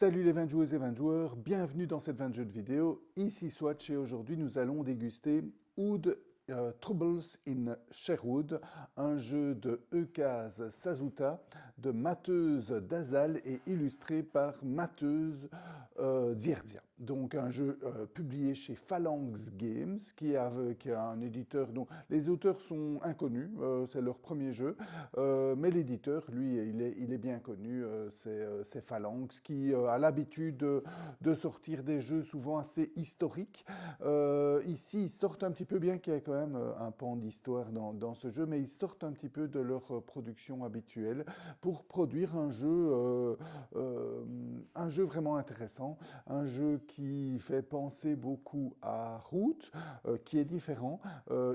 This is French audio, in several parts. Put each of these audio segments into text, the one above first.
Salut les 20 joueuses et 20 joueurs, bienvenue dans cette 20 jeux de vidéo. Ici Swatch et aujourd'hui nous allons déguster Oud Troubles in Sherwood, un jeu de Eukaz Sasuta, de Mateuse Dazal et illustré par Mateuse Dzierzia. Donc un jeu publié chez Phalanx Games qui a un éditeur dont les auteurs sont inconnus, c'est leur premier jeu, mais l'éditeur lui il est bien connu, c'est Phalanx qui a l'habitude de sortir des jeux souvent assez historiques. Ici ils sortent un petit peu, bien qu'il y ait quand même un pan d'histoire dans ce jeu, mais ils sortent un petit peu de leur production habituelle pour produire un jeu vraiment intéressant, un jeu qui fait penser beaucoup à Root, qui est différent.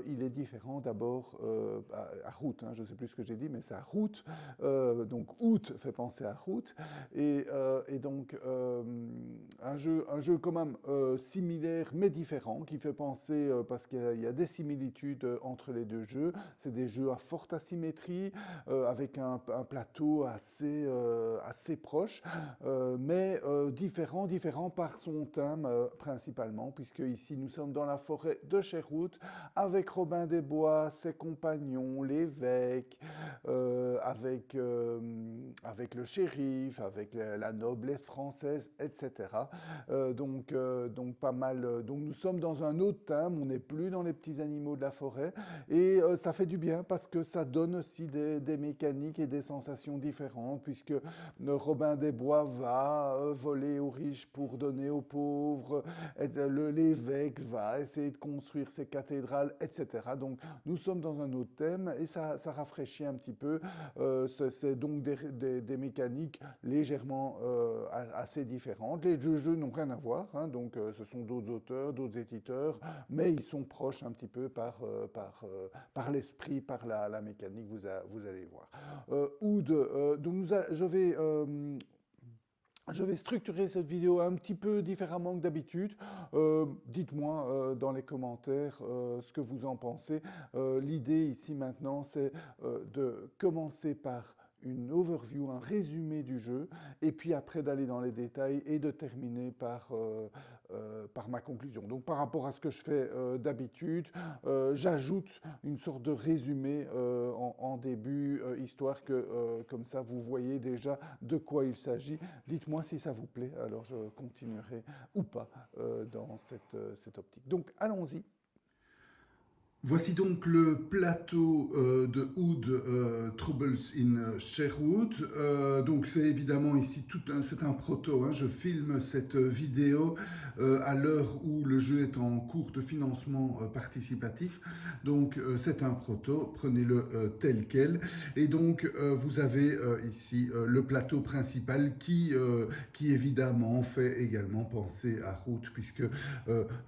Il est différent d'abord à Root, hein, je ne sais plus ce que j'ai dit, mais c'est à Root. Donc Out fait penser à Root, et donc un jeu quand même similaire mais différent, qui fait penser, parce qu'il y a des similitudes entre les deux jeux. C'est des jeux à forte asymétrie, avec un plateau assez proche, mais différent par son thème principalement, puisque ici nous sommes dans la forêt de Sherwood, avec Robin des Bois, ses compagnons, l'évêque, avec le shérif, avec la noblesse française, etc. Donc pas mal. Donc nous sommes dans un autre thème, on n'est plus dans les petits animaux de la forêt, et ça fait du bien parce que ça donne aussi des mécaniques et des sensations différentes, puisque Robin des Bois va voler aux riches pour donner aux pauvres, l'évêque va essayer de construire ses cathédrales, etc. Donc nous sommes dans un autre thème et ça rafraîchit un petit peu. C'est donc des mécaniques légèrement assez différentes. Les deux jeux n'ont rien à voir, hein, donc ce sont d'autres auteurs, d'autres éditeurs, mais ils sont proches un petit peu par l'esprit, par la mécanique, vous allez voir. Oud, donc je vais structurer cette vidéo un petit peu différemment que d'habitude. Dites-moi dans les commentaires ce que vous en pensez. L'idée ici maintenant, c'est de commencer par une overview, un résumé du jeu, et puis après d'aller dans les détails et de terminer par ma conclusion. Donc par rapport à ce que je fais d'habitude, j'ajoute une sorte de résumé en début, histoire que comme ça vous voyez déjà de quoi il s'agit. Dites-moi si ça vous plaît, alors je continuerai ou pas dans cette optique. Donc allons-y. Voici donc le plateau de Oud Troubles in Sherwood. Donc c'est évidemment ici c'est un proto, hein. Je filme cette vidéo à l'heure où le jeu est en cours de financement participatif. Donc c'est un proto, prenez-le tel quel. Et donc vous avez ici le plateau principal qui évidemment fait également penser à Route, puisque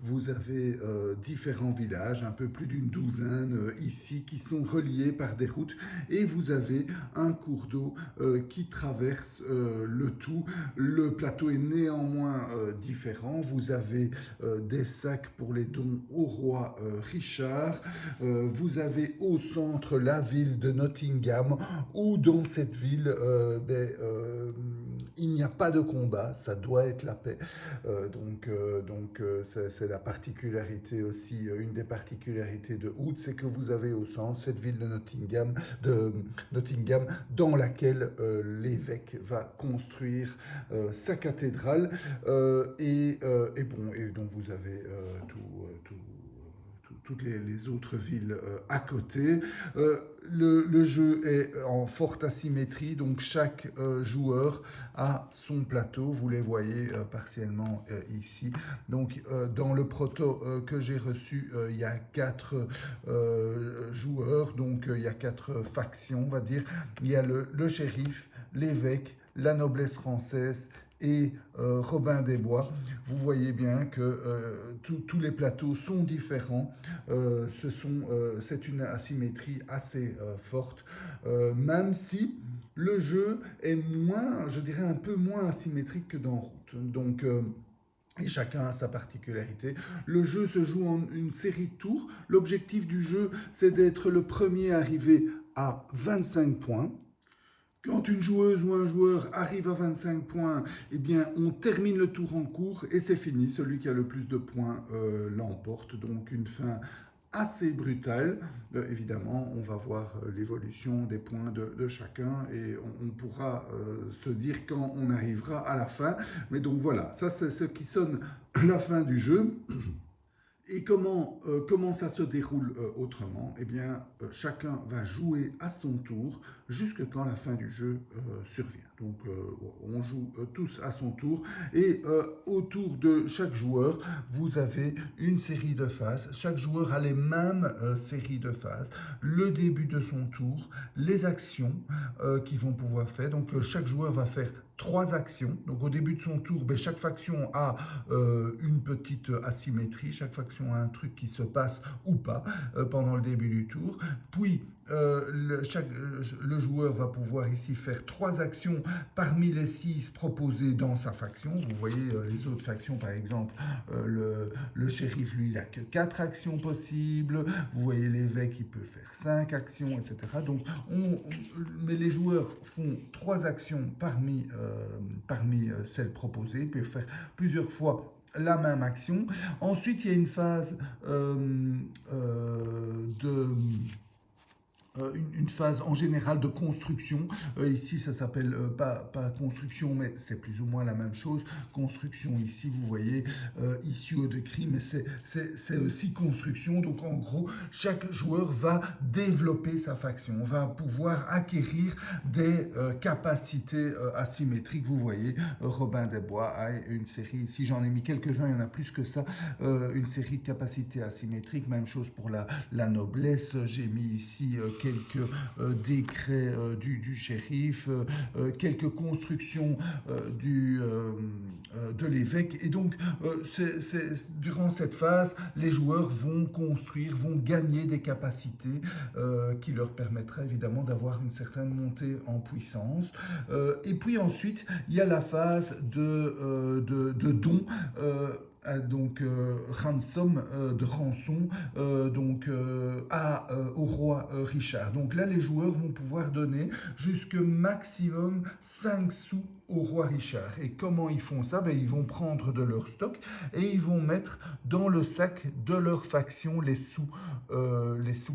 vous avez différents villages, un peu plus d'une douzaine ici, qui sont reliés par des routes, et vous avez un cours d'eau qui traverse le tout. Le plateau est néanmoins différent. Vous avez des sacs pour les dons au roi Richard. Vous avez au centre la ville de Nottingham, où dans cette ville il n'y a pas de combat, ça doit être la paix. C'est la particularité aussi, une des particularités de Oud, c'est que vous avez au centre cette ville de Nottingham dans laquelle l'évêque va construire sa cathédrale, et donc vous avez toutes les autres villes à côté. Le jeu est en forte asymétrie, donc chaque joueur a son plateau, vous les voyez partiellement ici. Donc dans le proto que j'ai reçu, il y a 4 joueurs, donc il y a 4 factions, on va dire. Il y a le shérif, l'évêque, la noblesse française et Robin des Bois. Vous voyez bien que tous les plateaux sont différents. C'est une asymétrie assez forte, même si le jeu est moins, je dirais un peu moins asymétrique que dans Route. Donc et chacun a sa particularité. Le jeu se joue en une série de tours. L'objectif du jeu, c'est d'être le premier arrivé à 25 points. Quand une joueuse ou un joueur arrive à 25 points, eh bien, on termine le tour en cours et c'est fini. Celui qui a le plus de points l'emporte. Donc une fin assez brutale. Évidemment, on va voir l'évolution des points de chacun et on pourra se dire quand on arrivera à la fin. Mais donc voilà, ça c'est ce qui sonne la fin du jeu. Et comment ça se déroule autrement? Eh bien, chacun va jouer à son tour jusque quand la fin du jeu survient. Donc, on joue tous à son tour et autour de chaque joueur, vous avez une série de phases. Chaque joueur a les mêmes séries de phases. Le début de son tour, les actions qu'ils vont pouvoir faire. Donc, chaque joueur va faire 3 actions. Donc au début de son tour, ben, chaque faction a une petite asymétrie, chaque faction a un truc qui se passe ou pas pendant le début du tour. Puis le joueur va pouvoir ici faire 3 actions parmi les 6 proposées dans sa faction. Vous voyez les autres factions, par exemple, le shérif, lui, il n'a que 4 actions possibles. Vous voyez l'évêque, il peut faire 5 actions, etc. Donc, mais les joueurs font 3 actions parmi celles proposées, ils peuvent faire plusieurs fois la même action. Ensuite, il y a une phase de une phase en général de construction. Ici, ça s'appelle pas construction, mais c'est plus ou moins la même chose. Construction, ici, vous voyez, issue de cri, mais c'est aussi construction. Donc, en gros, chaque joueur va développer sa faction, va pouvoir acquérir des capacités asymétriques. Vous voyez, Robin des Bois a une série, ici j'en ai mis quelques-uns, il y en a plus que ça, une série de capacités asymétriques. Même chose pour la noblesse. J'ai mis ici quelques décrets du shérif, quelques constructions de l'évêque. Et donc, durant cette phase, les joueurs vont construire, vont gagner des capacités qui leur permettraient évidemment d'avoir une certaine montée en puissance. Et puis ensuite, il y a la phase de don. Donc ransom de rançon au roi Richard. Donc là, les joueurs vont pouvoir donner jusque maximum 5 sous au roi Richard. Et comment ils font ça? Ils vont prendre de leur stock et ils vont mettre dans le sac de leur faction les sous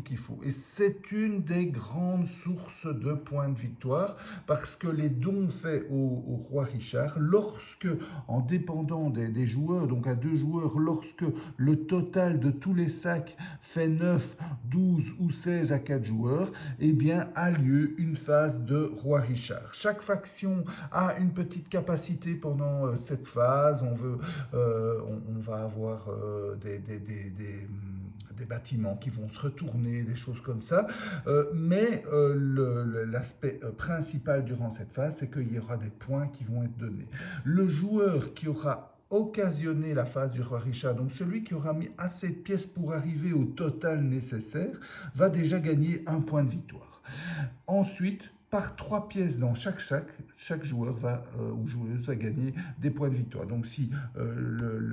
qu'il faut. Et c'est une des grandes sources de points de victoire parce que les dons faits au roi Richard, lorsque, en dépendant des joueurs, donc à 2 joueurs, lorsque le total de tous les sacs fait 9, 12 ou 16 à 4 joueurs, eh bien a lieu une phase de roi Richard. Chaque faction a une petite capacité pendant cette phase. On va avoir des bâtiments qui vont se retourner, des choses comme ça. Mais l'aspect principal durant cette phase, c'est qu'il y aura des points qui vont être donnés. Le joueur qui aura occasionné la phase du roi Richard, donc celui qui aura mis assez de pièces pour arriver au total nécessaire, va déjà gagner 1 point de victoire. Ensuite, par 3 pièces dans chaque sac, chaque joueur ou joueuse va gagner des points de victoire. Donc si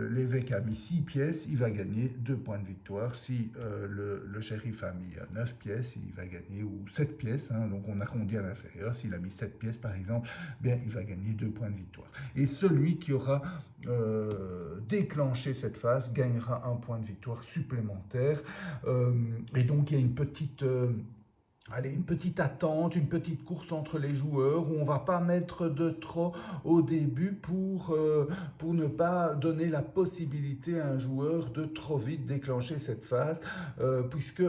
l'évêque a mis 6 pièces, il va gagner 2 points de victoire. Si le shérif a mis 9 pièces, il va gagner, ou 7 pièces, donc on arrondit à l'inférieur. S'il a mis 7 pièces par exemple, bien, il va gagner 2 points de victoire. Et celui qui aura déclenché cette phase gagnera 1 point de victoire supplémentaire. Et donc il y a une petite attente, une petite course entre les joueurs où on ne va pas mettre de trop au début pour ne pas donner la possibilité à un joueur de trop vite déclencher cette phase, puisque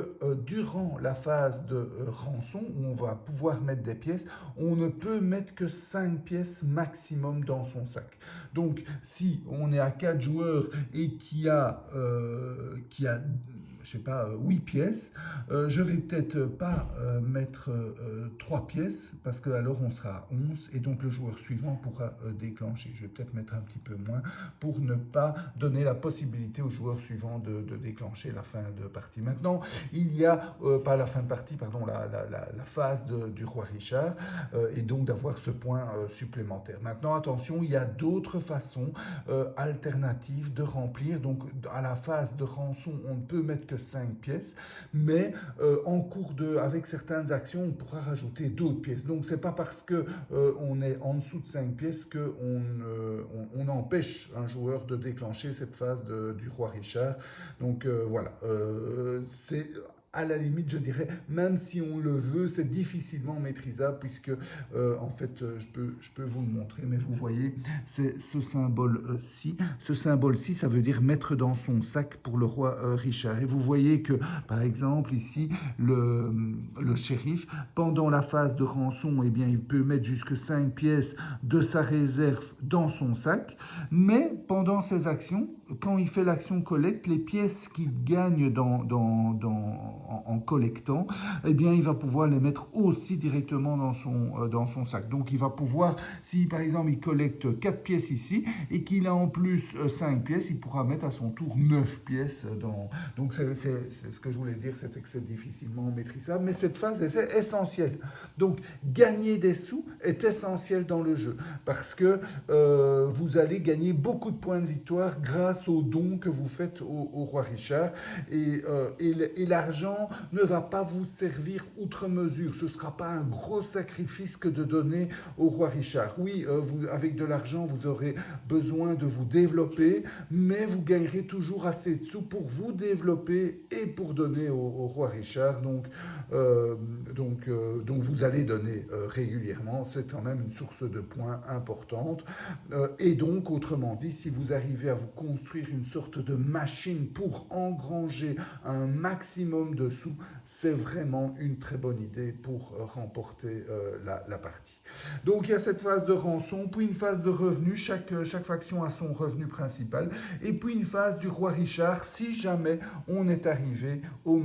durant la phase de rançon, où on va pouvoir mettre des pièces, on ne peut mettre que 5 pièces maximum dans son sac. Donc si on est à 4 joueurs et qui a je sais pas, 8 pièces, je vais peut-être pas mettre 3 pièces, parce que alors on sera à 11, et donc le joueur suivant pourra déclencher. Je vais peut-être mettre un petit peu moins, pour ne pas donner la possibilité au joueur suivant de déclencher la fin de partie. Maintenant, il y a, pas la fin de partie, pardon, la phase du roi Richard, et donc d'avoir ce point supplémentaire. Maintenant, attention, il y a d'autres façons alternatives de remplir. Donc à la phase de rançon, on ne peut mettre que que 5 pièces, mais avec certaines actions, on pourra rajouter d'autres pièces. Donc c'est pas parce que on est en dessous de 5 pièces qu'on empêche un joueur de déclencher cette phase du roi Richard. Donc voilà, c'est à la limite, je dirais, même si on le veut, c'est difficilement maîtrisable puisque, en fait, je peux vous le montrer, mais vous voyez, c'est ce symbole-ci. Ce symbole-ci, ça veut dire mettre dans son sac pour le roi Richard. Et vous voyez que, par exemple, ici, le shérif, pendant la phase de rançon, eh bien, il peut mettre jusque 5 pièces de sa réserve dans son sac, mais pendant ses actions, quand il fait l'action collecte, les pièces qu'il gagne en collectant, eh bien, il va pouvoir les mettre aussi directement dans son sac. Donc, il va pouvoir, si par exemple, il collecte 4 pièces ici et qu'il a en plus 5 pièces, il pourra mettre à son tour 9 pièces dans... Donc, c'est ce que je voulais dire, c'est que c'est difficilement maîtrisable, mais cette phase est essentielle. Donc, gagner des sous est essentiel dans le jeu parce que vous allez gagner beaucoup de points de victoire grâce aux dons que vous faites au roi Richard. Et l'argent ne va pas vous servir outre mesure. Ce ne sera pas un gros sacrifice que de donner au roi Richard. Oui, avec de l'argent, vous aurez besoin de vous développer, mais vous gagnerez toujours assez de sous pour vous développer et pour donner au roi Richard. Donc vous allez donner régulièrement. C'est quand même une source de points importante. Et donc, autrement dit, si vous arrivez à vous construire une sorte de machine pour engranger un maximum de sous, c'est vraiment une très bonne idée pour remporter la partie. Donc il y a cette phase de rançon, puis une phase de revenu, chaque faction a son revenu principal, et puis une phase du roi Richard si jamais on est arrivé au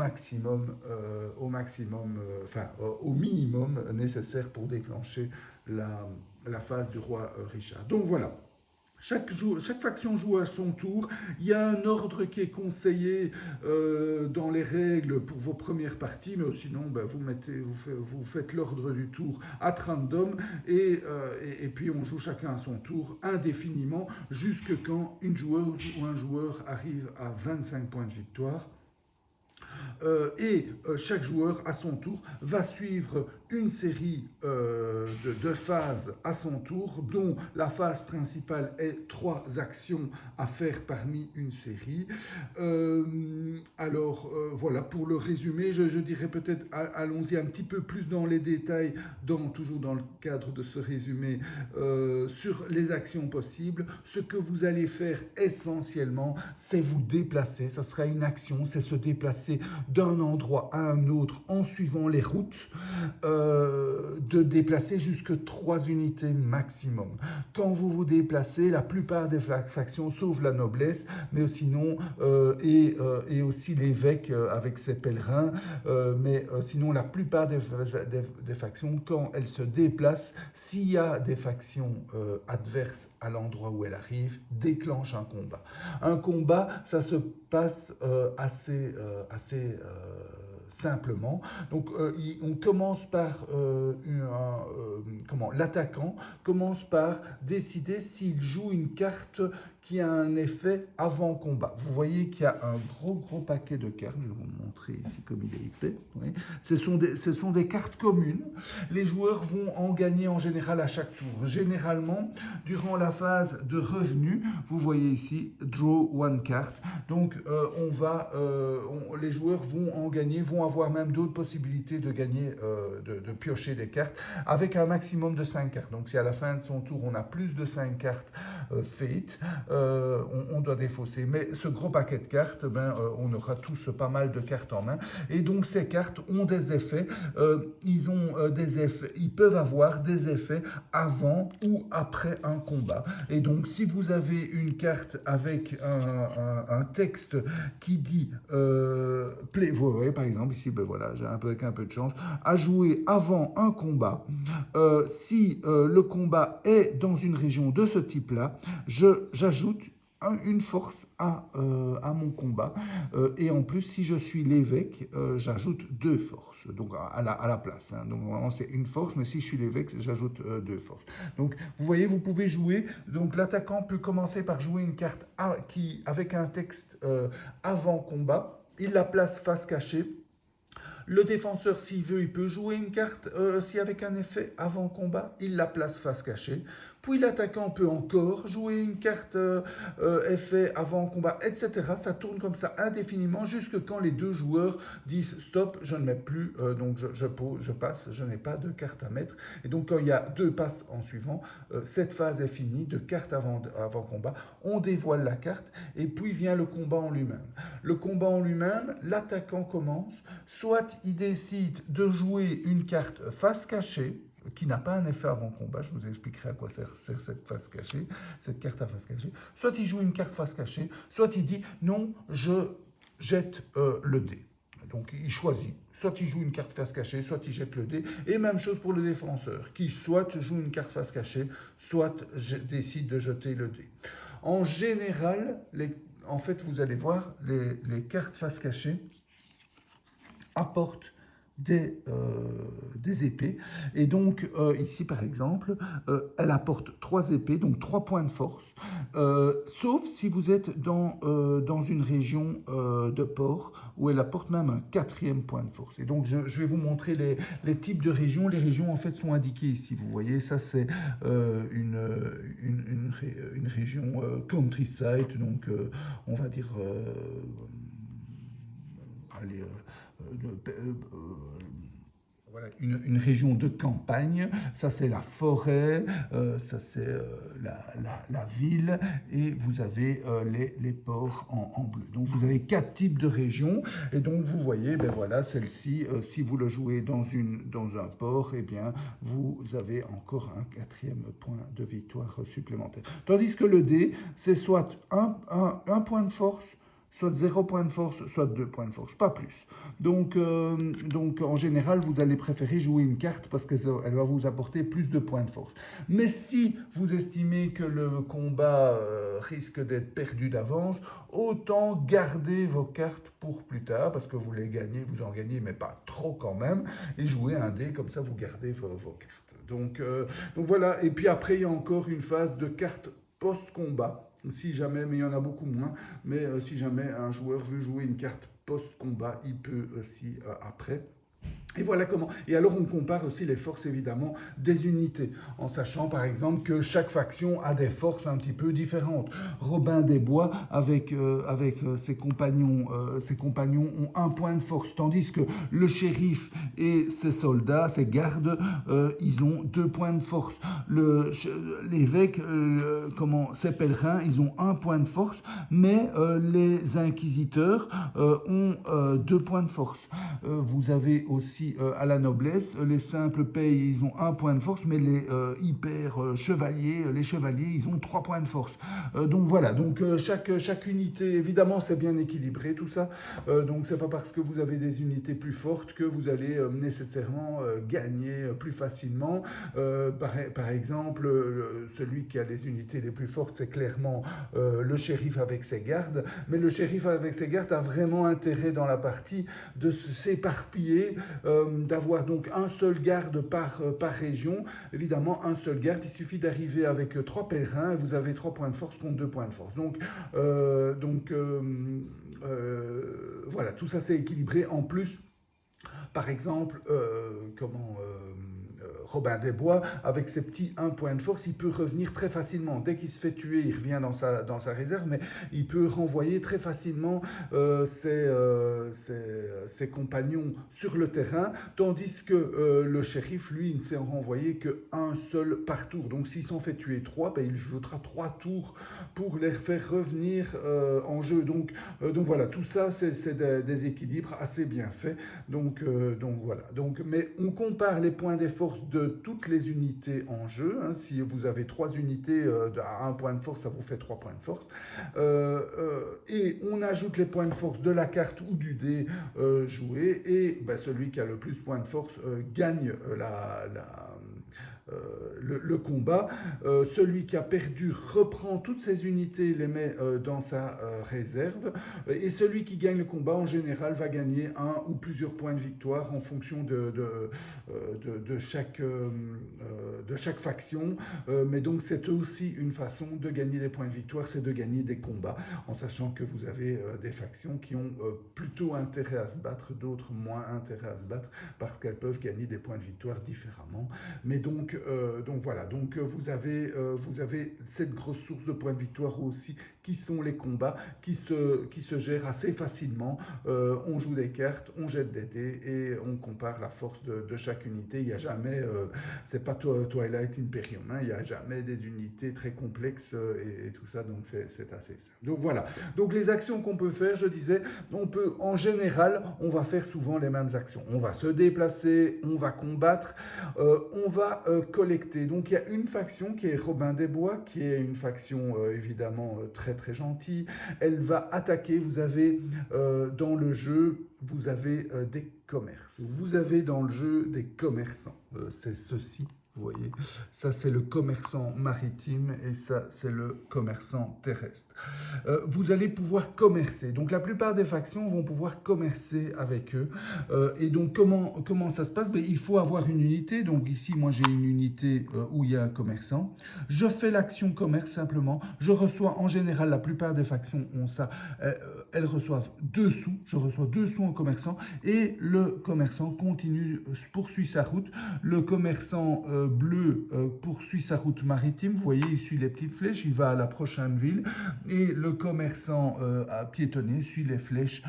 minimum nécessaire pour déclencher la phase du roi Richard. Donc voilà. Chaque faction joue à son tour. Il y a un ordre qui est conseillé dans les règles pour vos premières parties, mais sinon vous faites l'ordre du tour at random et puis on joue chacun à son tour indéfiniment jusque quand une joueuse ou un joueur arrive à 25 points de victoire. Chaque joueur, à son tour, va suivre une série de phases à son tour, dont la phase principale est 3 actions à faire parmi une série. Voilà, pour le résumé, je dirais peut-être, allons-y un petit peu plus dans les détails, toujours dans le cadre de ce résumé, sur les actions possibles. Ce que vous allez faire essentiellement, c'est vous déplacer. Ça sera une action, c'est se déplacer d'un endroit à un autre en suivant les routes, de déplacer jusque 3 unités maximum. Quand vous vous déplacez, la plupart des factions, sauf la noblesse, mais sinon, et aussi l'évêque avec ses pèlerins, sinon la plupart des factions, quand elles se déplacent, s'il y a des factions adverses à l'endroit où elles arrivent, déclenchent un combat. Un combat, ça se passe assez simplement. Donc, on commence par l'attaquant commence par décider s'il joue une carte qui a un effet avant combat. Vous voyez qu'il y a un gros paquet de cartes. Je vais vous montrer ici comme il est épais. Oui. Ce sont des cartes communes. Les joueurs vont en gagner en général à chaque tour. Généralement, durant la phase de revenu, vous voyez ici, draw one card. Donc, les joueurs vont en gagner, vont avoir même d'autres possibilités de gagner, de piocher des cartes avec un maximum de 5 cartes. Donc, si à la fin de son tour, on a plus de 5 cartes fate, on doit défausser. Mais ce gros paquet de cartes, on aura tous pas mal de cartes en main. Et donc, ces cartes ont des effets. Ils peuvent avoir des effets avant ou après un combat. Et donc, si vous avez une carte avec un texte qui dit vous voyez, par exemple, ici, j'ai avec un peu de chance, à jouer avant un combat. Si le combat est dans une région de ce type-là, j'ajoute une force à mon combat. Et en plus, si je suis l'évêque, j'ajoute 2 forces donc à la place. Hein. Donc, vraiment, c'est une force, mais si je suis l'évêque, j'ajoute 2 forces. Donc, vous voyez, vous pouvez jouer. Donc, l'attaquant peut commencer par jouer une carte avec un texte avant combat. il la place face cachée. Le défenseur, s'il veut, il peut jouer une carte, si avec un effet avant combat, il la place face cachée. Puis l'attaquant peut encore jouer une carte effet avant combat, etc. Ça tourne comme ça indéfiniment jusque quand les deux joueurs disent stop, je ne mets plus, donc je passe, je n'ai pas de carte à mettre. Et donc quand il y a deux passes en suivant, cette phase est finie de carte avant combat. On dévoile la carte et puis vient le combat en lui-même. Le combat en lui-même, l'attaquant commence, soit il décide de jouer une carte face cachée, qui n'a pas un effet avant combat, je vous expliquerai à quoi sert cette face cachée, cette carte à face cachée. Soit il joue une carte face cachée, soit il dit non, je jette le dé. Donc il choisit, soit il joue une carte face cachée, soit il jette le dé, et même chose pour le défenseur, qui soit joue une carte face cachée, soit décide de jeter le dé. En général, en fait, vous allez voir, les cartes face cachée apportent des épées. Et donc, ici, par exemple, elle apporte 3 épées, donc 3 points de force, sauf si vous êtes dans une région de port, où elle apporte même un 4e point de force. Et donc, je vais vous montrer les types de régions. Les régions, en fait, sont indiquées ici. Vous voyez, ça, c'est une région countryside, donc, on va dire... allez... voilà, une région de campagne, ça c'est la forêt, ça c'est la ville, et vous avez les ports en bleu. Donc vous avez 4 types de régions, et donc vous voyez, ben voilà, celle-ci, si vous le jouez dans un port, eh bien vous avez encore un 4e point de victoire supplémentaire. Tandis que le dé, c'est soit un point de force, soit 0 point de force, soit 2 points de force, pas plus. Donc en général, vous allez préférer jouer une carte parce qu'elle va vous apporter plus de points de force. Mais si vous estimez que le combat risque d'être perdu d'avance, autant garder vos cartes pour plus tard, parce que vous en gagnez, mais pas trop quand même, et jouer un dé, comme ça vous gardez vos cartes. Donc voilà, et puis après, il y a encore une phase de cartes post-combat. Si jamais, mais il y en a beaucoup moins, mais si jamais un joueur veut jouer une carte post-combat, il peut aussi après. Et voilà comment. Et alors on compare aussi les forces évidemment des unités, en sachant par exemple que chaque faction a des forces un petit peu différentes. Robin des Bois avec ses compagnons ont un point de force, tandis que le shérif et ses soldats, ses gardes, ils ont 2 points de force. L'évêque, ses pèlerins, ils ont 1 point de force, mais les inquisiteurs ont 2 points de force. Vous avez aussi à la noblesse, les simples payes, ils ont 1 point de force, mais les chevaliers, ils ont 3 points de force. Donc voilà, donc chaque unité, évidemment, c'est bien équilibré tout ça. Donc c'est pas parce que vous avez des unités plus fortes que vous allez nécessairement gagner plus facilement. Par exemple, celui qui a les unités les plus fortes, c'est clairement le shérif avec ses gardes. Mais le shérif avec ses gardes a vraiment intérêt dans la partie de s'éparpiller, d'avoir donc un seul garde par région. Évidemment, un seul garde, il suffit d'arriver avec 3 pèlerins et vous avez 3 points de force contre 2 points de force. Voilà, tout ça c'est équilibré. En plus, par exemple, Robin des Bois, avec ses petits 1 point de force, il peut revenir très facilement. Dès qu'il se fait tuer, il revient dans sa réserve, mais il peut renvoyer très facilement ses compagnons sur le terrain, tandis que le shérif, lui, il ne sait en renvoyer qu'un seul par tour. Donc s'ils sont fait tuer 3, ben, il lui faudra 3 tours pour les faire revenir en jeu. Donc voilà, tout ça, c'est des équilibres assez bien faits. Donc voilà. Mais on compare les points des forces de toutes les unités en jeu. Hein. Si vous avez 3 unités à 1 point de force, ça vous fait 3 points de force. Et on ajoute les points de force de la carte ou du dé joué. Et celui qui a le plus de points de force gagne le combat. Celui qui a perdu reprend toutes ses unités, les met dans sa réserve. Et celui qui gagne le combat, en général, va gagner un ou plusieurs points de victoire en fonction de chaque faction. Mais donc, c'est aussi une façon de gagner des points de victoire, c'est de gagner des combats, en sachant que vous avez des factions qui ont plutôt intérêt à se battre, d'autres moins intérêt à se battre, parce qu'elles peuvent gagner des points de victoire différemment. Mais donc voilà, donc vous avez cette grosse source de points de victoire aussi, qui sont les combats, qui se gèrent assez facilement. On joue des cartes, on jette des dés et on compare la force de chaque unité. Il n'y a jamais, c'est pas Twilight Imperium, hein, il n'y a jamais des unités très complexes et tout ça, donc c'est assez simple. Donc voilà, donc les actions qu'on peut faire, je disais, on peut, en général, on va faire souvent les mêmes actions. On va se déplacer, on va combattre, on va collecter. Donc il y a une faction qui est Robin des Bois, qui est une faction évidemment très gentille. Elle va attaquer. Vous avez dans le jeu, vous avez des commerces. Vous avez dans le jeu des commerçants. C'est ceci. Vous voyez, ça c'est le commerçant maritime et ça c'est le commerçant terrestre. Vous allez pouvoir commercer. Donc la plupart des factions vont pouvoir commercer avec eux. Et donc comment ça se passe? Ben, il faut avoir une unité. Donc ici, moi j'ai une unité où il y a un commerçant. Je fais l'action commerce simplement. Je reçois en général, la plupart des factions ont ça. Elles reçoivent 2 sous. Je reçois 2 sous en commerçant. Et le commerçant poursuit sa route. Le commerçant bleu poursuit sa route maritime. Vous voyez, il suit les petites flèches, il va à la prochaine ville. Et le commerçant à piétonner suit les flèches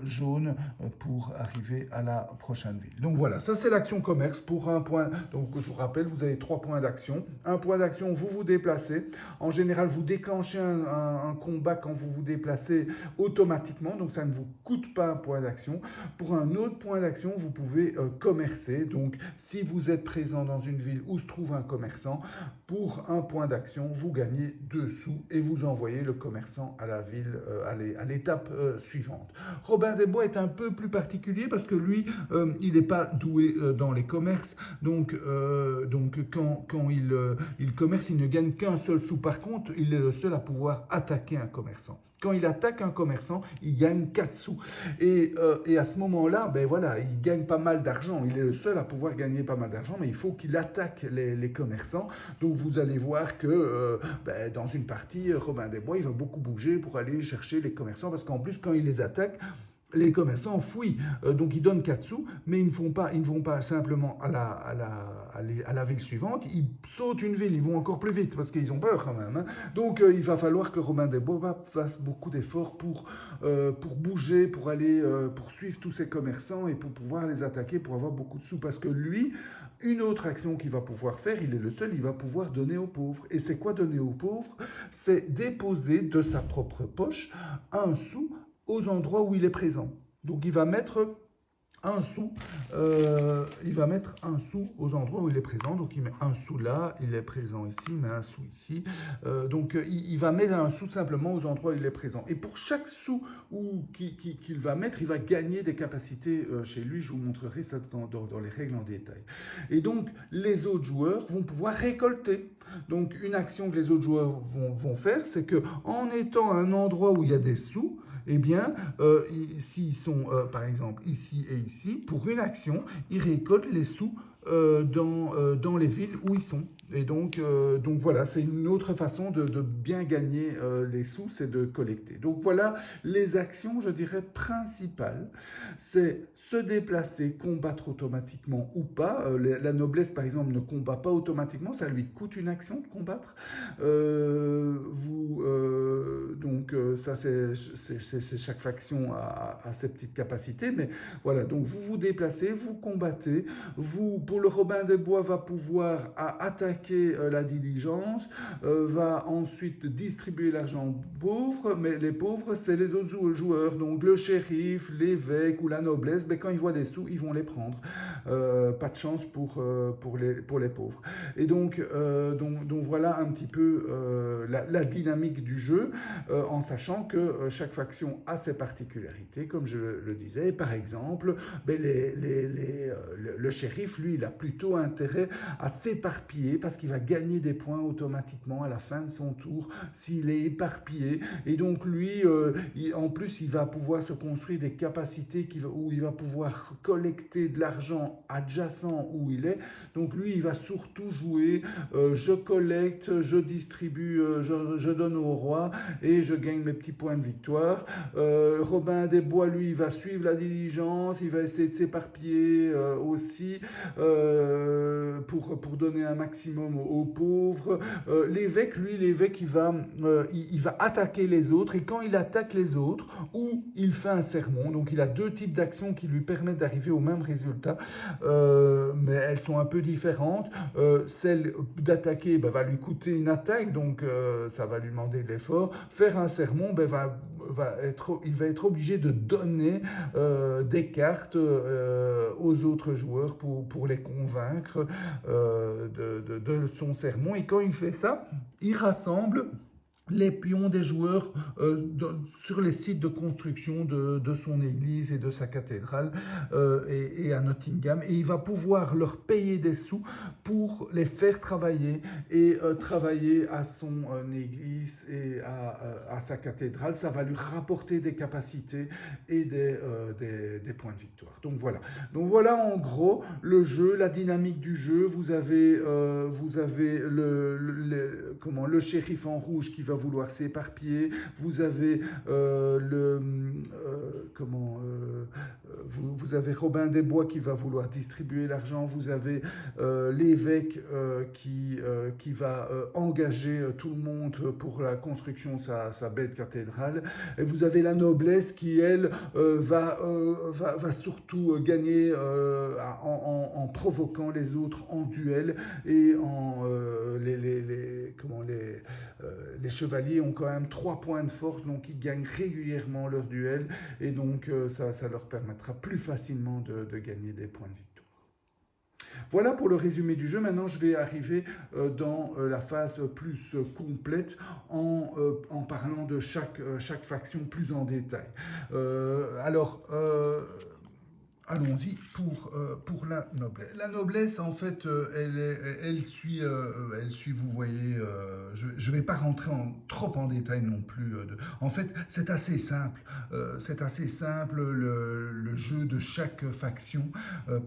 jaunes pour arriver à la prochaine ville. Donc voilà, ça c'est l'action commerce pour un point. Donc je vous rappelle, vous avez 3 points d'action. Un point d'action, vous vous déplacez. En général, vous déclenchez un combat quand vous vous déplacez automatiquement. Donc ça ne vous coûte pas un point d'action. Pour un autre point d'action, vous pouvez commercer. Donc si vous êtes présent dans une ville où se trouve un commerçant, pour un point d'action, vous gagnez 2 sous et vous envoyez le commerçant à la ville, à l'étape suivante. Robin des Bois est un peu plus particulier parce que lui, il n'est pas doué dans les commerces. Donc quand il commerce, il ne gagne qu'un seul sou. Par contre, il est le seul à pouvoir attaquer un commerçant. Quand il attaque un commerçant, il gagne 4 sous. Et à ce moment-là, ben voilà, il gagne pas mal d'argent. Il est le seul à pouvoir gagner pas mal d'argent, mais il faut qu'il attaque les commerçants. Donc vous allez voir que dans une partie, Robin des Bois, il va beaucoup bouger pour aller chercher les commerçants, parce qu'en plus, quand il les attaque, les commerçants fuient, donc ils donnent 4 sous, mais ils ne vont pas simplement à la ville suivante, ils sautent une ville, ils vont encore plus vite, parce qu'ils ont peur quand même. Hein. Donc il va falloir que Robin des Bois fasse beaucoup d'efforts pour bouger, pour aller poursuivre tous ces commerçants et pour pouvoir les attaquer, pour avoir beaucoup de sous, parce que lui, une autre action qu'il va pouvoir faire, il est le seul, il va pouvoir donner aux pauvres. Et c'est quoi donner aux pauvres? C'est déposer de sa propre poche 1 sou aux endroits où il est présent. Donc il va mettre 1 sou, aux endroits où il est présent. Donc il met 1 sou là, il est présent ici, il met 1 sou ici. Donc il va mettre 1 sou simplement aux endroits où il est présent. Et pour chaque sou qu'il va mettre, il va gagner des capacités chez lui. Je vous montrerai ça dans les règles en détail. Et donc les autres joueurs vont pouvoir récolter. Donc une action que les autres joueurs vont faire, c'est qu'en étant à un endroit où il y a des sous, eh bien, s'ils sont, par exemple, ici et ici, pour une action, ils récoltent les sous dans les villes où ils sont. Et donc voilà, c'est une autre façon de bien gagner les sous, c'est de collecter. Donc voilà les actions, je dirais, principales. C'est se déplacer, combattre automatiquement ou pas. La noblesse, par exemple, ne combat pas automatiquement, ça lui coûte une action de combattre. Ça, c'est chaque faction a ses petites capacités, mais voilà, donc vous vous déplacez, vous combattez, pour le Robin des Bois va pouvoir attaquer la diligence, va ensuite distribuer l'argent aux pauvres, mais les pauvres, c'est les autres joueurs, donc le shérif, l'évêque ou la noblesse, quand ils voient des sous, ils vont les prendre. pas de chance pour les pauvres. Et donc voilà un petit peu la dynamique du jeu, en sachant que chaque faction a ses particularités, comme je le disais. Par exemple, ben le shérif, lui, il a plutôt intérêt à s'éparpiller parce qu'il va gagner des points automatiquement à la fin de son tour s'il est éparpillé. Et donc lui, en plus, il va pouvoir se construire des capacités où il va pouvoir collecter de l'argent adjacent où il est. Donc lui, il va surtout jouer je collecte, je distribue, je donne au roi et je gagne mes petits points de victoire. Robin des Bois, lui, il va suivre la diligence, il va essayer de s'éparpiller aussi pour donner un maximum aux pauvres. L'évêque, lui, l'évêque, il va attaquer les autres, et quand il attaque les autres, ou il fait un sermon, donc il a deux types d'actions qui lui permettent d'arriver au même résultat, mais elles sont un peu différentes. Celle d'attaquer va lui coûter une attaque, donc ça va lui demander de l'effort. Faire un sermon, il va être obligé de donner des cartes aux autres joueurs pour les convaincre de son sermon. Et quand il fait ça, il rassemble les pions des joueurs sur les sites de construction de son église et de sa cathédrale et à Nottingham, et il va pouvoir leur payer des sous pour les faire travailler et travailler à son église et à sa cathédrale. Ça va lui rapporter des capacités et des points de victoire. Donc voilà en gros le jeu, la dynamique du jeu. Vous avez le shérif en rouge qui va vouloir s'éparpiller, vous avez vous avez Robin des Bois qui va vouloir distribuer l'argent, vous avez l'évêque qui va engager tout le monde pour la construction de sa belle cathédrale, et vous avez la noblesse qui, elle, va surtout gagner en provoquant les autres en duel, et les chevaliers ont quand même 3 points de force, donc ils gagnent régulièrement leur duel, et donc ça leur permettra plus facilement de gagner des points de victoire. Voilà pour le résumé du jeu. Maintenant, je vais arriver dans la phase plus complète en parlant de chaque faction plus en détail. Allons-y pour la noblesse. La noblesse, en fait, elle suit, vous voyez, je ne vais pas rentrer trop en détail non plus. En fait, c'est assez simple. Le jeu de chaque faction,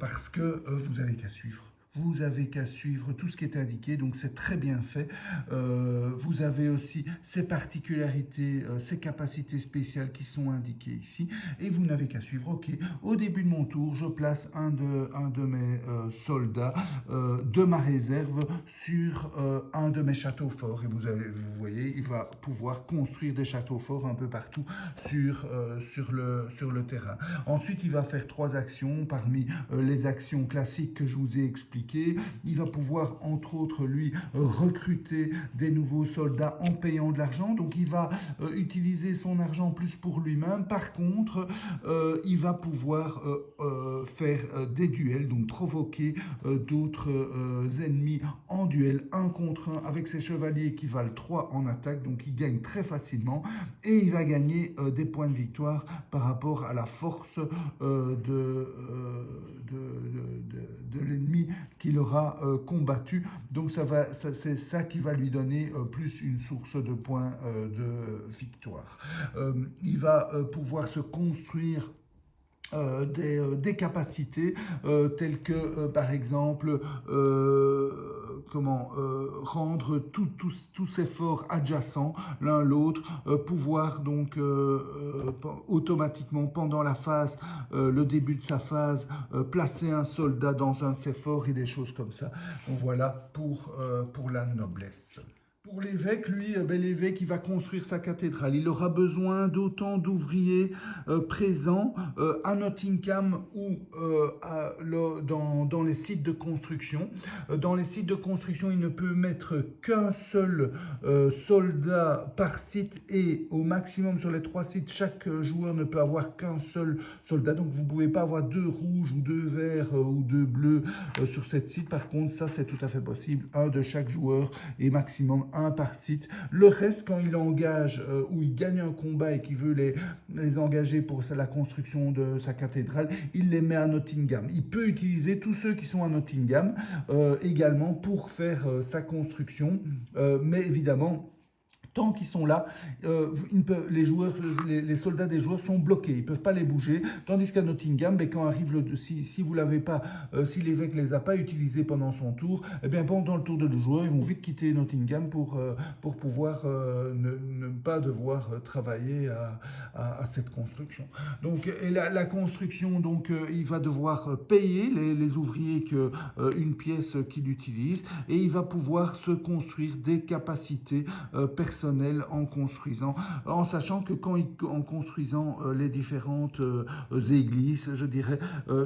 parce que vous avez qu'à suivre. Vous avez qu'à suivre tout ce qui est indiqué, donc c'est très bien fait. Vous avez aussi ces particularités, ces capacités spéciales qui sont indiquées ici, et vous n'avez qu'à suivre. Ok, au début de mon tour, je place un de mes soldats de ma réserve sur un de mes châteaux forts, et vous voyez, il va pouvoir construire des châteaux forts un peu partout sur le terrain. Ensuite, il va faire 3 actions parmi les actions classiques que je vous ai expliquées. Il va pouvoir, entre autres, lui, recruter des nouveaux soldats en payant de l'argent. Donc, il va utiliser son argent plus pour lui-même. Par contre, il va pouvoir faire des duels, donc provoquer d'autres ennemis en duel 1 contre 1 avec ses chevaliers qui valent 3 en attaque. Donc, il gagne très facilement, et il va gagner des points de victoire par rapport à la force de l'ennemi qu'il aura combattu. Donc c'est ça qui va lui donner plus une source de points de victoire. Il va pouvoir se construire des capacités telles que par exemple rendre tous ces forts adjacents l'un l'autre, pouvoir donc automatiquement pendant la phase, le début de sa phase, placer un soldat dans un de ces forts et des choses comme ça. Donc voilà pour la noblesse. Pour l'évêque, lui, l'évêque, il va construire sa cathédrale. Il aura besoin d'autant d'ouvriers présents à Nottingham ou dans les sites de construction. Dans les sites de construction, il ne peut mettre qu'un seul soldat par site et au maximum sur les 3 sites, chaque joueur ne peut avoir qu'un seul soldat. Donc vous ne pouvez pas avoir 2 rouges ou 2 verts ou 2 bleus sur cette site. Par contre, ça c'est tout à fait possible. Un de chaque joueur et maximum un par site. Le reste, quand il engage ou il gagne un combat et qu'il veut les engager pour la construction de sa cathédrale, il les met à Nottingham. Il peut utiliser tous ceux qui sont à Nottingham également pour faire sa construction, mais évidemment, tant qu'ils sont là, les soldats des joueurs sont bloqués, ils ne peuvent pas les bouger. Tandis qu'à Nottingham, quand arrive si vous l'avez pas, si l'évêque ne les a pas utilisés pendant son tour, pendant le tour de joueurs, ils vont vite quitter Nottingham pour pouvoir ne pas devoir travailler à cette construction. Donc, et la construction, donc, il va devoir payer les ouvriers une pièce qu'il utilise et il va pouvoir se construire des capacités personnelles en construisant, en sachant que en construisant les différentes églises, je dirais,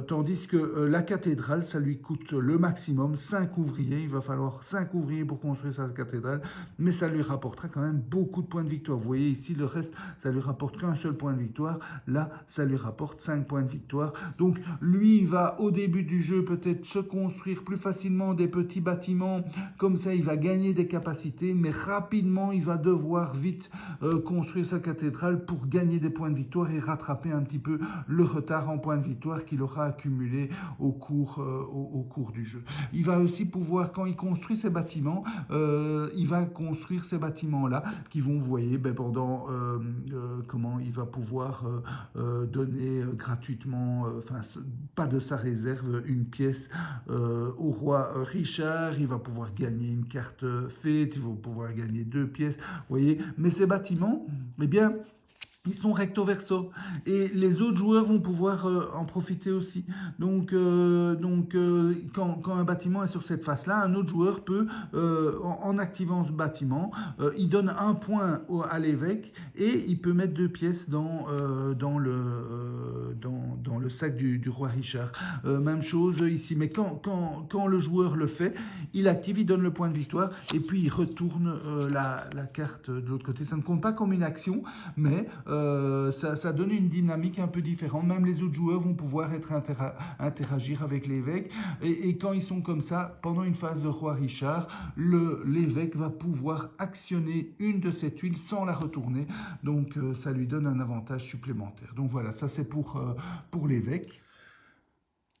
tandis que la cathédrale, ça lui coûte le maximum 5 ouvriers, il va falloir 5 ouvriers pour construire sa cathédrale, mais ça lui rapportera quand même beaucoup de points de victoire. Vous voyez ici, le reste, ça lui rapporte qu'un seul point de victoire, là, ça lui rapporte 5 points de victoire. Donc, lui, il va, au début du jeu, peut-être se construire plus facilement des petits bâtiments, comme ça, il va gagner des capacités, mais rapidement, il va devoir vite construire sa cathédrale pour gagner des points de victoire et rattraper un petit peu le retard en points de victoire qu'il aura accumulé au cours du jeu. Il va aussi pouvoir, quand il construit ses bâtiments, il va construire ces bâtiments-là qui vont, vous voyez, pendant comment il va pouvoir donner gratuitement, pas de sa réserve, une pièce au roi Richard. Il va pouvoir gagner une carte fête, il va pouvoir gagner 2 pièces. Vous voyez, mais ces bâtiments, ils sont recto verso et les autres joueurs vont pouvoir en profiter aussi. Donc, quand un bâtiment est sur cette face-là, un autre joueur peut, en activant ce bâtiment, il donne 1 point à l'évêque et il peut mettre 2 pièces dans le sac du roi Richard. Même chose ici, mais quand le joueur le fait, il active, il donne le point de victoire et puis il retourne la carte de l'autre côté. Ça ne compte pas comme une action, mais ça donne une dynamique un peu différente. Même les autres joueurs vont pouvoir interagir avec l'évêque. Et quand ils sont comme ça, pendant une phase de roi Richard, l'évêque va pouvoir actionner une de ces tuiles sans la retourner. Donc ça lui donne un avantage supplémentaire. Donc voilà, ça c'est pour l'évêque.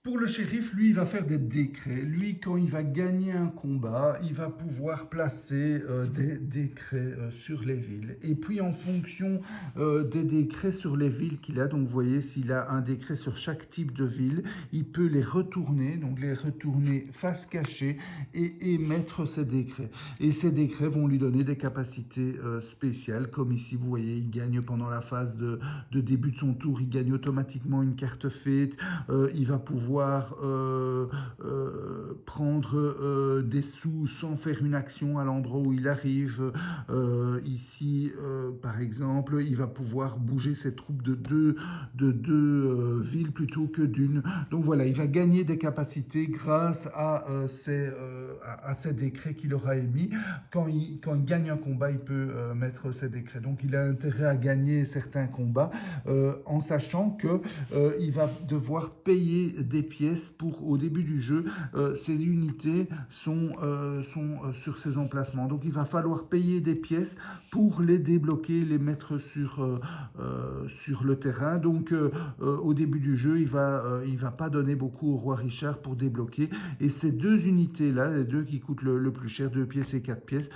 Pour le shérif, lui, il va faire des décrets. Lui, quand il va gagner un combat, il va pouvoir placer des décrets sur les villes. Et puis, en fonction des décrets sur les villes qu'il a, donc vous voyez, s'il a un décret sur chaque type de ville, il peut les retourner, donc les retourner face cachée et émettre ces décrets. Et ces décrets vont lui donner des capacités spéciales, comme ici, vous voyez, il gagne pendant la phase de début de son tour, il gagne automatiquement une carte fête, il va pouvoir prendre des sous sans faire une action à l'endroit où il arrive. Ici, par exemple, il va pouvoir bouger ses troupes de deux villes plutôt que d'une. Donc voilà, il va gagner des capacités grâce à ces décrets qu'il aura émis. Quand il gagne un combat, il peut mettre ces décrets. Donc il a intérêt à gagner certains combats en sachant qu'il va devoir payer des pièces au début du jeu. Ces unités sont sur ces emplacements. Donc il va falloir payer des pièces pour les débloquer, les mettre sur le terrain. Donc au début du jeu, il va pas donner beaucoup au roi Richard pour débloquer. Et ces 2 unités-là, les 2 qui coûtent le plus cher, 2 pièces et 4 pièces,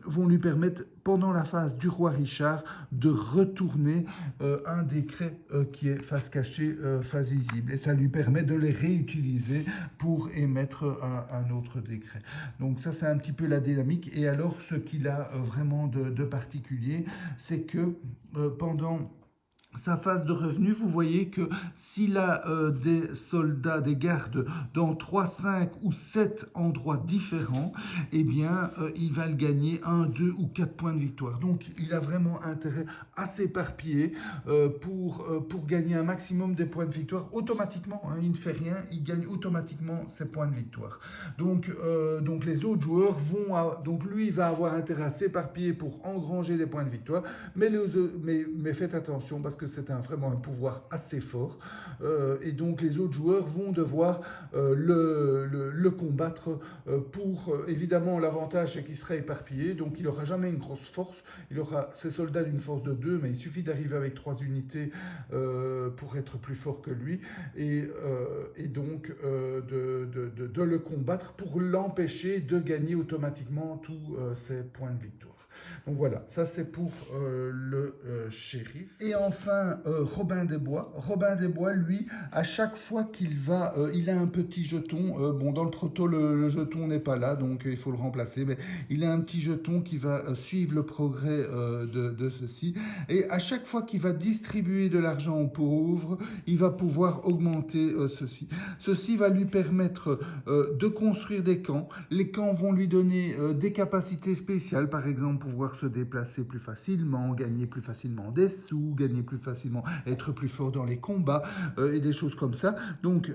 vont lui permettre, pendant la phase du roi Richard, de retourner un décret qui est face cachée, face visible. Et ça lui permet de les réutiliser pour émettre un autre décret. Donc ça, c'est un petit peu la dynamique. Et alors, ce qu'il a vraiment de particulier, c'est que pendant sa phase de revenu, vous voyez que s'il a des soldats, des gardes dans 3, 5 ou 7 endroits différents, eh bien, il va le gagner 1, 2 ou 4 points de victoire. Donc, il a vraiment intérêt à s'éparpiller pour gagner un maximum des points de victoire automatiquement. Hein, il ne fait rien, il gagne automatiquement ses points de victoire. Donc les autres joueurs donc lui, il va avoir intérêt à s'éparpiller pour engranger des points de victoire, mais faites attention parce que c'est vraiment un pouvoir assez fort et donc les autres joueurs vont devoir le combattre pour évidemment l'avantage c'est qu'il sera éparpillé, donc il n'aura jamais une grosse force, il aura ses soldats d'une force de 2, mais il suffit d'arriver avec 3 unités pour être plus fort que lui et donc de le combattre pour l'empêcher de gagner automatiquement tous ses points de victoire. Donc voilà, ça c'est pour le shérif. Et enfin, Robin des Bois. Robin des Bois, lui, à chaque fois qu'il va, il a un petit jeton. Bon, dans le proto, le jeton n'est pas là, donc il faut le remplacer. Mais il a un petit jeton qui va suivre le progrès de ceci. Et à chaque fois qu'il va distribuer de l'argent aux pauvres, il va pouvoir augmenter ceci. Ceci va lui permettre de construire des camps. Les camps vont lui donner des capacités spéciales, par exemple, pouvoir se déplacer plus facilement, gagner plus facilement des sous, gagner plus facilement, être plus fort dans les combats et des choses comme ça. Donc,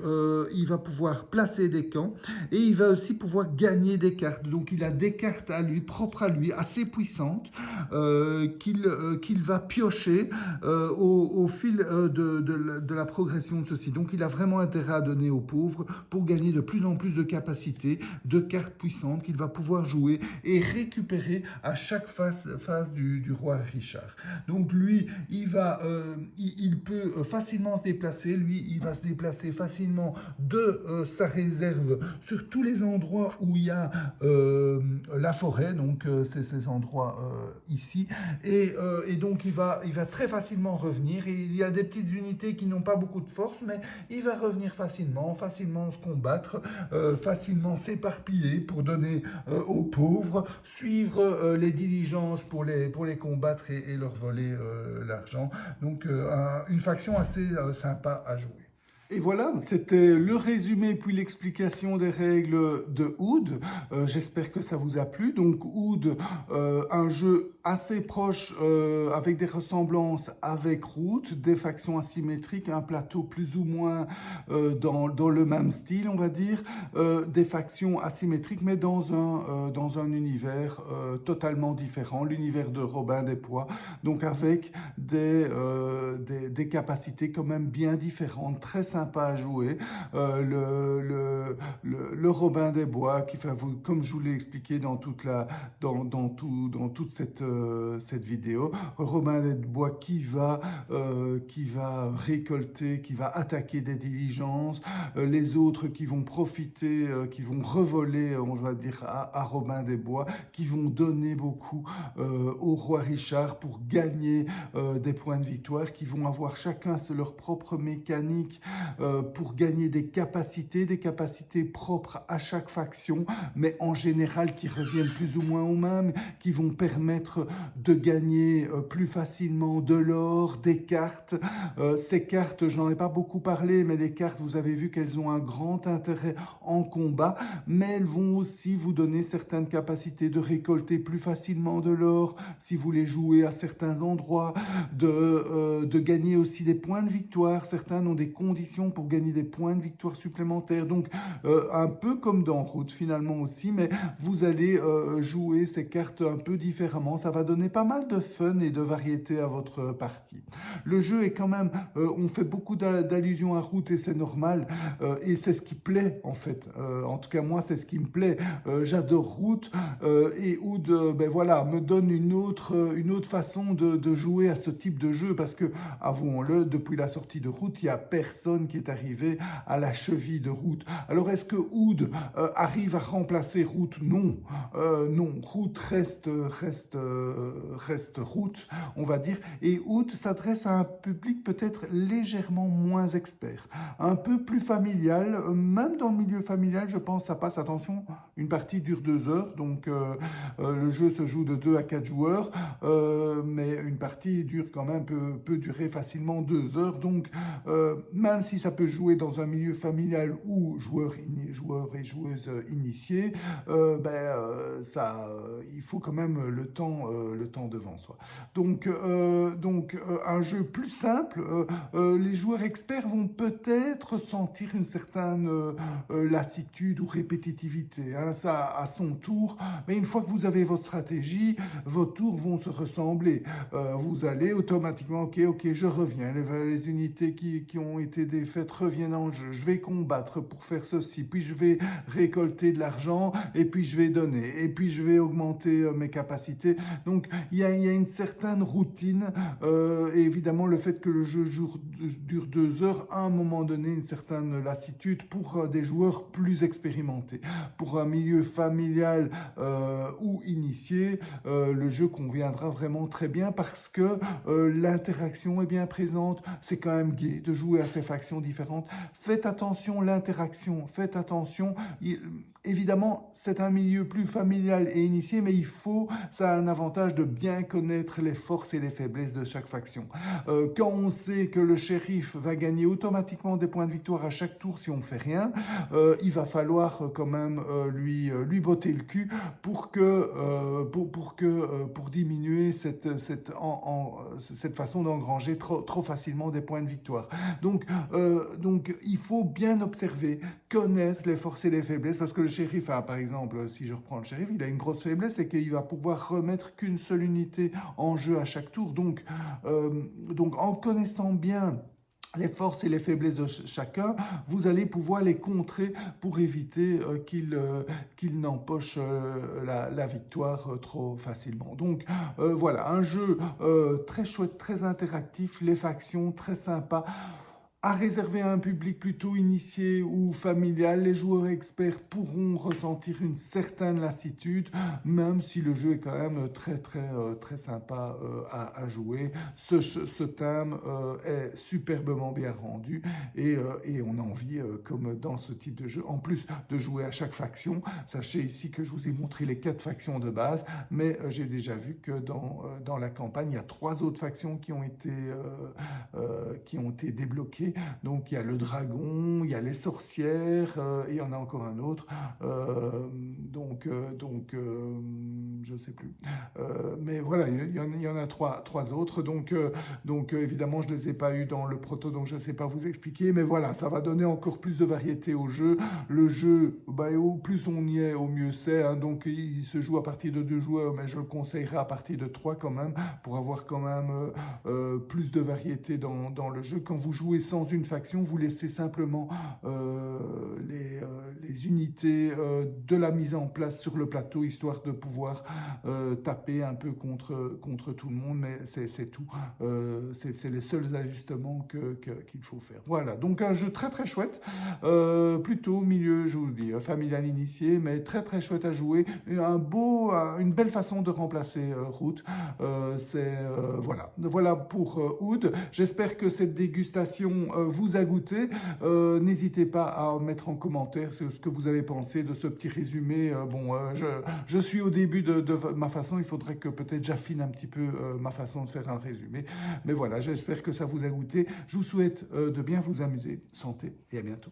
il va pouvoir placer des camps et il va aussi pouvoir gagner des cartes. Donc, il a des cartes à lui, propres à lui, assez puissantes, qu'il va piocher au fil de la progression de ceci. Donc, il a vraiment intérêt à donner aux pauvres pour gagner de plus en plus de capacités, de cartes puissantes qu'il va pouvoir jouer et récupérer à chaque phase du roi Richard. Donc lui, il peut facilement se déplacer. Lui, il va se déplacer facilement de sa réserve sur tous les endroits où il y a la forêt. Donc c'est ces endroits ici. Et donc il va très facilement revenir. Et il y a des petites unités qui n'ont pas beaucoup de force, mais il va revenir facilement se combattre, facilement s'éparpiller pour donner aux pauvres, suivre les diligences pour les combattre et leur voler l'argent. Donc une faction assez sympa à jouer. Et voilà, c'était le résumé puis l'explication des règles de Oud. J'espère que ça vous a plu. Donc Oud, un jeu assez proche avec des ressemblances avec Root, des factions asymétriques, un plateau plus ou moins dans le même style, on va dire, des factions asymétriques mais dans un univers totalement différent, l'univers de Robin des Bois, donc avec des capacités quand même bien différentes, très sympa à jouer. Le Robin des Bois, qui fait, comme je vous l'ai expliqué dans toute cette vidéo, Robin des Bois qui va récolter, qui va attaquer des diligences, les autres qui vont profiter, qui vont revoler, on va dire, à Robin des Bois, qui vont donner beaucoup au roi Richard pour gagner des points de victoire, qui vont avoir chacun leur propre mécanique pour gagner des capacités propres à chaque faction, mais en général qui reviennent plus ou moins aux mêmes, qui vont permettre de gagner plus facilement de l'or, des cartes. Ces cartes, je n'en ai pas beaucoup parlé, mais les cartes, vous avez vu qu'elles ont un grand intérêt en combat, mais elles vont aussi vous donner certaines capacités de récolter plus facilement de l'or, si vous les jouez à certains endroits, de gagner aussi des points de victoire. Certains ont des conditions pour gagner des points de victoire supplémentaires. Donc, un peu comme dans Route finalement aussi, mais vous allez jouer ces cartes un peu différemment. Ça va donner pas mal de fun et de variété à votre partie. Le jeu est quand même, on fait beaucoup d'allusions à Route et c'est normal. Et c'est ce qui plaît en fait. En tout cas, moi, c'est ce qui me plaît. J'adore Route et Oud, ben voilà, me donne une autre façon de jouer à ce type de jeu parce que, avouons-le, depuis la sortie de Route, il n'y a personne qui est arrivé à la cheville de Route. Alors, est-ce que Oud arrive à remplacer Route? Non. Non, Route reste Route, on va dire. Et Oud s'adresse à un public peut-être légèrement moins expert, un peu plus familial. Même dans le milieu familial, je pense, ça passe. Attention, une partie dure 2 heures, donc le jeu se joue de 2 à 4 joueurs, mais partie dure quand même, peut durer facilement 2 heures. Donc, même si ça peut jouer dans un milieu familial ou joueurs et joueuses initiés, il faut quand même le temps devant soi. Donc, un jeu plus simple, les joueurs experts vont peut-être sentir une certaine lassitude ou répétitivité, hein, ça à son tour, mais une fois que vous avez votre stratégie, vos tours vont se ressembler. Vous allez automatiquement, ok, je reviens, les unités qui ont été défaites reviennent en jeu, je vais combattre pour faire ceci, puis je vais récolter de l'argent, et puis je vais donner, et puis je vais augmenter mes capacités. Donc il y a une certaine routine, et évidemment le fait que le jeu dure 2 heures, à un moment donné, une certaine lassitude pour des joueurs plus expérimentés. Pour un milieu familial ou initié, le jeu conviendra vraiment très bien parce que l'interaction est bien présente, c'est quand même gai de jouer à ces factions différentes. Faites attention, l'interaction, faites attention. Évidemment, c'est un milieu plus familial et initié, mais ça a un avantage de bien connaître les forces et les faiblesses de chaque faction. Quand on sait que le shérif va gagner automatiquement des points de victoire à chaque tour si on ne fait rien, il va falloir quand même lui botter le cul pour diminuer cette façon d'engranger trop facilement des points de victoire. Donc, il faut bien observer, connaître les forces et les faiblesses, parce que le shérif, par exemple, si je reprends le shérif, il a une grosse faiblesse, c'est qu'il va pouvoir remettre qu'une seule unité en jeu à chaque tour. Donc en connaissant bien les forces et les faiblesses de chacun, vous allez pouvoir les contrer pour éviter qu'il n'empoche la victoire trop facilement. Donc voilà, un jeu très chouette, très interactif, les factions très sympa, à réserver à un public plutôt initié ou familial. Les joueurs experts pourront ressentir une certaine lassitude, même si le jeu est quand même très sympa à jouer. Ce thème est superbement bien rendu et on a envie, comme dans ce type de jeu, en plus de jouer à chaque faction. Sachez ici que je vous ai montré les 4 factions de base, mais j'ai déjà vu que dans la campagne, il y a 3 autres factions qui ont été débloquées. Donc il y a le dragon, il y a les sorcières, et il y en a encore un autre, je ne sais plus. Mais voilà, il y en a trois autres, donc évidemment je ne les ai pas eu dans le proto, donc je ne sais pas vous expliquer, mais voilà, ça va donner encore plus de variété au jeu. Le jeu, au plus on y est, au mieux c'est, hein, donc il se joue à partir de 2 joueurs, mais je le conseillerais à partir de 3 quand même, pour avoir quand même plus de variété dans le jeu. Quand vous jouez sans une faction, vous laissez simplement les unités de la mise en place sur le plateau, histoire de pouvoir taper un peu contre tout le monde, mais c'est tout. C'est les seuls ajustements qu'il faut faire. Voilà, donc un jeu très chouette, plutôt milieu, je vous dis, familial initié, mais très chouette à jouer, et une belle façon de remplacer Root. Voilà pour Oud. J'espère que cette dégustation vous a goûté. N'hésitez pas à mettre en commentaire ce que vous avez pensé de ce petit résumé. Je suis au début de ma façon, il faudrait que peut-être j'affine un petit peu ma façon de faire un résumé. Mais voilà, j'espère que ça vous a goûté. Je vous souhaite de bien vous amuser. Santé et à bientôt.